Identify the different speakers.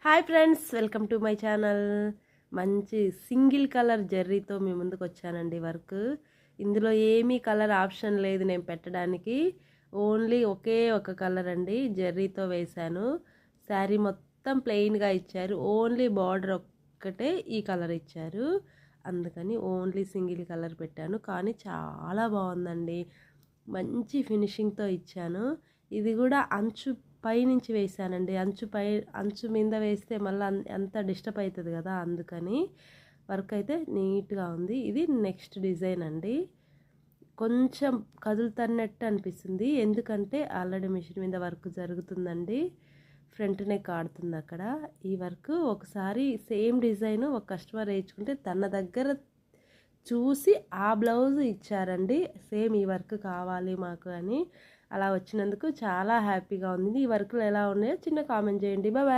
Speaker 1: Hi friends, welcome to my channel. మంచి single colour జెర్రీతో మీ ముందుకు వచ్చానండి. వర్క్ ఇందులో ఏమీ కలర్ ఆప్షన్ లేదు నేను పెట్టడానికి. ఓన్లీ ఒకే ఒక కలర్ అండి, జెర్రీతో వేశాను. శారీ మొత్తం ప్లెయిన్గా ఇచ్చారు, ఓన్లీ బార్డర్ ఒక్కటే ఈ కలర్ ఇచ్చారు. అందుకని ఓన్లీ సింగిల్ కలర్ పెట్టాను, కానీ చాలా బాగుందండి. మంచి ఫినిషింగ్తో ఇచ్చాను. ఇది కూడా అంచు పైనుంచి వేసానండి. అంచు మీద వేస్తే మళ్ళీ అంత డిస్టర్బ్ అవుతుంది కదా, అందుకని వర్క్ అయితే నీట్గా ఉంది. ఇది నెక్స్ట్ డిజైన్ అండి. కొంచెం కదులుతున్నట్టు అనిపిస్తుంది, ఎందుకంటే ఆల్రెడీ మిషన్ మీద వర్క్ జరుగుతుందండి. ఫ్రంట్ నెక్ ఆడుతుంది అక్కడ. ఈ వర్క్ ఒకసారి సేమ్ డిజైన్ ఒక కస్టమర్ వేయించుకుంటే తన దగ్గర చూసి ఆ బ్లౌజ్ ఇచ్చారండి, సేమ్ ఈ వర్క్ కావాలి మాకు అని. అలా వచ్చినందుకు చాలా హ్యాపీగా ఉంది. ఈ వర్క్లు ఎలా ఉన్నాయో చిన్న కామెంట్ చేయండి. బాయ్.